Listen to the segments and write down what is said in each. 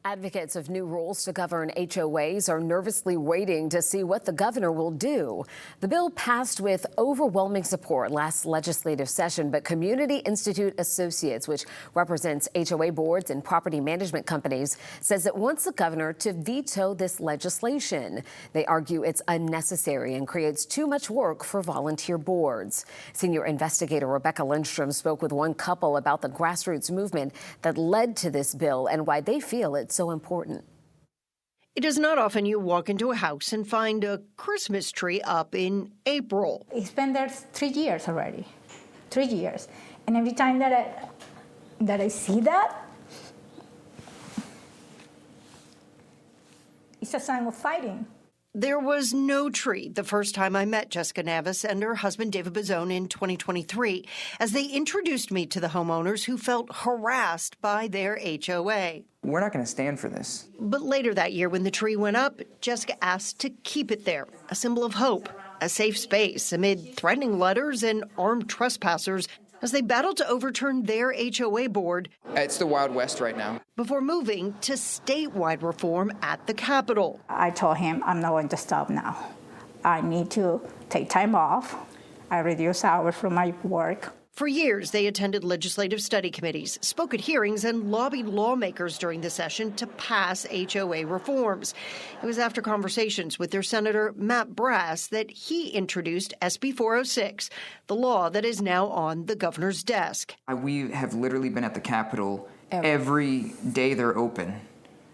Advocates of new rules to govern HOAs are nervously waiting to see what the governor will do. The bill passed with overwhelming support last legislative session, but Community Institute Associates, which represents HOA boards and property management companies, says it wants the governor to veto this legislation. They argue it's unnecessary and creates too much work for volunteer boards. Senior investigator Rebecca Lindstrom spoke with one couple about the grassroots movement that led to this bill and why they feel it's so important. It is not often you walk into a house and find a Christmas tree up in April. It's been there 3 years already, 3 years. And every time that I see that, it's a sign of fighting. There was no tree the first time I met Jessica Navis and her husband David Bazzone in 2023 as they introduced me to the homeowners who felt harassed by their HOA. We're not going to stand for this. But later that year when the tree went up, Jessica asked to keep it there, a symbol of hope, a safe space amid threatening letters and armed trespassers as they battled to overturn their HOA board. It's the Wild West right now. Before moving to statewide reform at the Capitol. I told him I'm not going to stop now. I need to take time off. I reduce hours from my work. For years, they attended legislative study committees, spoke at hearings, and lobbied lawmakers during the session to pass HOA reforms. It was after conversations with their Senator Matt Brass that he introduced SB 406, the law that is now on the governor's desk. We have literally been at the Capitol every day they're open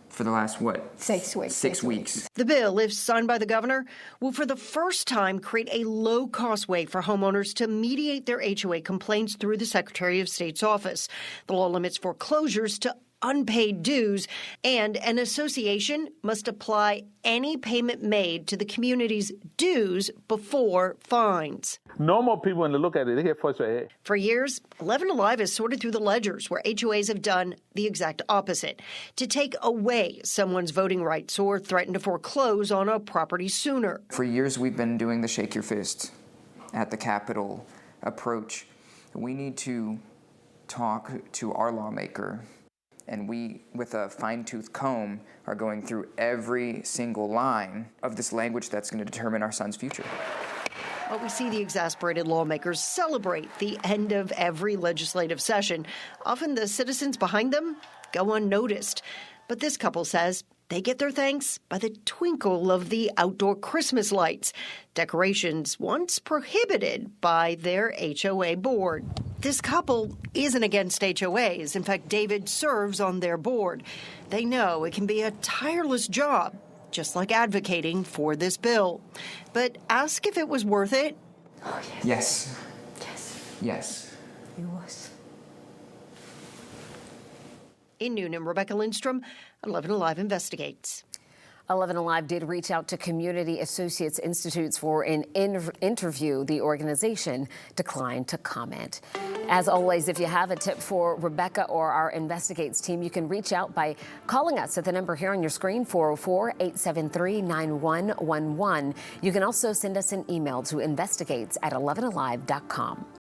for the last, 6 weeks. 6 weeks. The bill, if signed by the governor, will for the first time create a low-cost way for homeowners to mediate their HOA complaints through the Secretary of State's office. The law limits foreclosures to unpaid dues, and an association must apply any payment made to the community's dues before fines. Normal people, when they look at it, they get frustrated. For years, 11 Alive has sorted through the ledgers where HOAs have done the exact opposite, to take away someone's voting rights or threaten to foreclose on a property sooner. For years, we've been doing the shake your fist at the Capitol approach. We need to talk to our lawmaker. And we, with a fine-tooth comb, are going through every single line of this language that's going to determine our son's future. Well, we see the exasperated lawmakers celebrate the end of every legislative session. Often the citizens behind them go unnoticed. But this couple says they get their thanks by the twinkle of the outdoor Christmas lights, decorations once prohibited by their HOA board. This couple isn't against HOAs. In fact, David serves on their board. They know it can be a tireless job, just like advocating for this bill. But ask if it was worth it. Oh, Yes. Yes. Yes. It was. In Newnham, Rebecca Lindstrom, 11 Alive Investigates. 11 Alive did reach out to Community Associates Institutes for an interview. The organization declined to comment. As always, if you have a tip for Rebecca or our Investigates team, you can reach out by calling us at the number here on your screen, 404-873-9111. You can also send us an email to investigates@11alive.com.